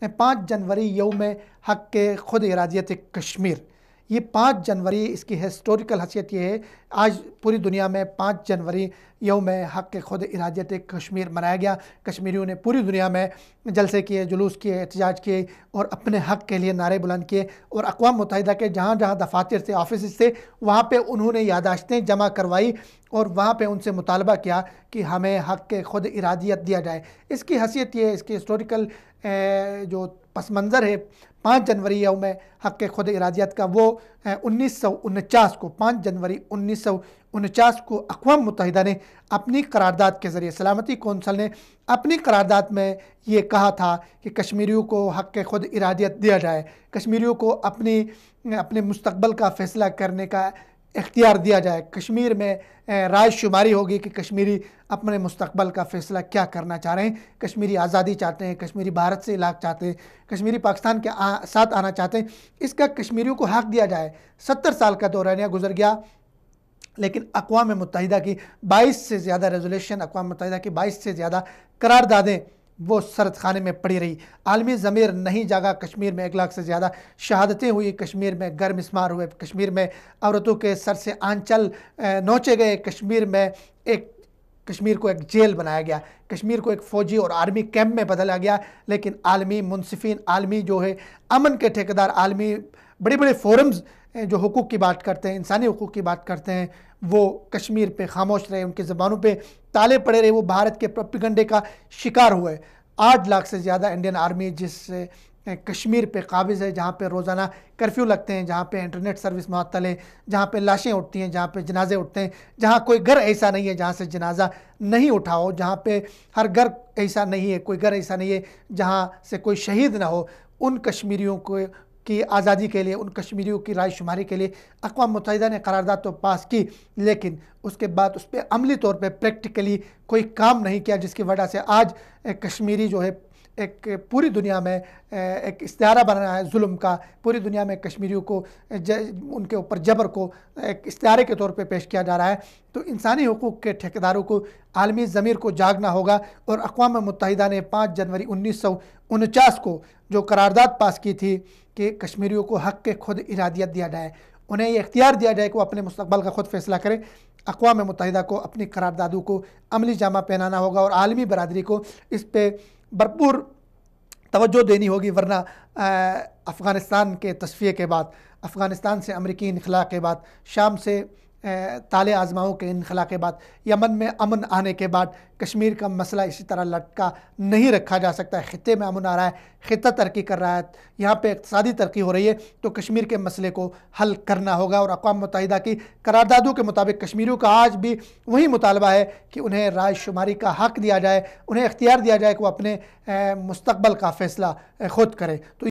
5 जनवरी यौम हक़ खुद इरादियत कश्मीर। ये 5 जनवरी इसकी हिस्टोरिकल हैसियत ये है, आज पूरी दुनिया में 5 जनवरी यौम हक़ खुद इरादियत कश्मीर मनाया गया। कश्मीरियों ने पूरी दुनिया में जलसे किए, जुलूस किए, एहतजाज किए और अपने हक़ के लिए नारे बुलंद किए। और अक़वाम मुत्तहिदा के जहाँ जहाँ दफातर थे, ऑफिस थे, वहाँ पे उन्होंने याददाश्तें जमा करवाई और वहाँ पे उनसे मुतालबा किया कि हमें हक़ खुद इरादियत दिया जाए। इसकी हैसियत ये है, इसकी हिस्टोरिकल जो पस मंज़र है 5 जनवरी यौम हक़ खुद इरादियत का, वो 1949 को 5 जनवरी 1949 को अक़वाम मुत्तहिदा ने अपनी करारदाद के ज़रिए, सलामती कौंसल ने अपनी करारदाद में ये कहा था कि कश्मीरियों को हक़ खुद इरादियत दिया जाए, कश्मीरियों को अपने मुस्तक़बल का फ़ैसला करने का इख्तियार दिया जाए। कश्मीर में राय शुमारी होगी कि कश्मीरी अपने मुस्तक़बल का फ़ैसला क्या करना चाह रहे हैं। कश्मीरी आज़ादी चाहते हैं, कश्मीरी भारत से इलाक़ चाहते हैं, कश्मीरी पाकिस्तान के साथ आना चाहते हैं। इसका कश्मीरियों को हक़ दिया जाए। 70 साल का दौरानिया गुज़र गया, लेकिन अक़वाम मुत्तहिदा की 22 से ज़्यादा रेज़ोल्यूशन, अक़वाम मुत्तहिदा की 22 से ज़्यादा करारदादें वो सरद खाने में पड़ी रही। आलमी ज़मीर नहीं जागा। कश्मीर में 1 लाख से ज़्यादा शहादतें हुई, कश्मीर में घर मिस्मार हुए, कश्मीर में औरतों के सर से आंचल नोचे गए, कश्मीर को एक जेल बनाया गया, कश्मीर को एक फ़ौजी और आर्मी कैंप में बदला गया। लेकिन आलमी मुनसिफिन, आलमी जो है अमन के ठेकेदार, आलमी बड़े बड़े फोरम्स जो हुकूक़ की बात करते हैं, इंसानी हुकूक़ की बात करते हैं, वो कश्मीर पे खामोश रहे, उनकी ज़बानों पे ताले पड़े रहे, वो भारत के प्रोपेगेंडे का शिकार हुए। 8 लाख से ज़्यादा इंडियन आर्मी जिस कश्मीर पे काबिज़ है, जहाँ पे रोज़ाना कर्फ्यू लगते हैं, जहाँ पे इंटरनेट सर्विस मुअत्तल है, जहाँ पे लाशें उठती हैं, जहाँ पे जनाजे उठते हैं, जहाँ कोई घर ऐसा नहीं है जहाँ से जनाजा नहीं उठा हो, जहाँ पे हर घर ऐसा नहीं है, कोई घर ऐसा नहीं है जहाँ से कोई शहीद ना हो। उन कश्मीरियों को की आज़ादी के लिए, उन कश्मीरियों की राय शुमारी के लिए अक़वाम मुत्तहिदा ने करारदाद तो पास की, लेकिन उसके बाद उस पर अमली तौर पे प्रैक्टिकली कोई काम नहीं किया, जिसकी वजह से आज कश्मीरी जो है एक पूरी दुनिया में एक इस्तिआरा बना है जुल्म का। पूरी दुनिया में कश्मीरियों को उनके ऊपर जबर को एक इस्तिआरे के तौर पे पेश किया जा रहा है। तो इंसानी हुकूक़ के ठेकेदारों को, आलमी ज़मीर को जागना होगा। और अक़वाम मुत्तहिदा ने 5 जनवरी 1949 को जो करारदाद पास की थी कि कश्मीरियों को हक़ खुद इरादियत दिया जाए, उन्हें ये इख्तियार दिया जाए कि वो अपने मुस्तक़बल का खुद फ़ैसला करें। अक़वाम मुत्तहिदा को अपनी करारदादों को अमली जामा पहनाना होगा और आलमी बरादरी को इस पर भरपूर तवज्जो देनी होगी, वरना अफ़गानिस्तान के तस्फ़िये के बाद, अफ़गानिस्तान से अमरीकी इनख़ला के बाद, शाम से ताले आज़माओं के इनख़ला के बाद, यमन में अमन आने के बाद कश्मीर का मसला इसी तरह लटका नहीं रखा जा सकता है। ख़ित्ते में अमन आ रहा है, ख़ित्ता तरक्की कर रहा है, यहाँ पे इक़्तिसादी तरक्की हो रही है, तो कश्मीर के मसले को हल करना होगा। और अक़वाम मुत्तहिदा की करारदादों के मुताबिक कश्मीरियों का आज भी वही मुतालबा है कि उन्हें राय शुमारी का हक़ दिया जाए, उन्हें इख्तियार दिया जाए कि वो अपने मुस्तक़बल का फ़ैसला ख़ुद करें। तो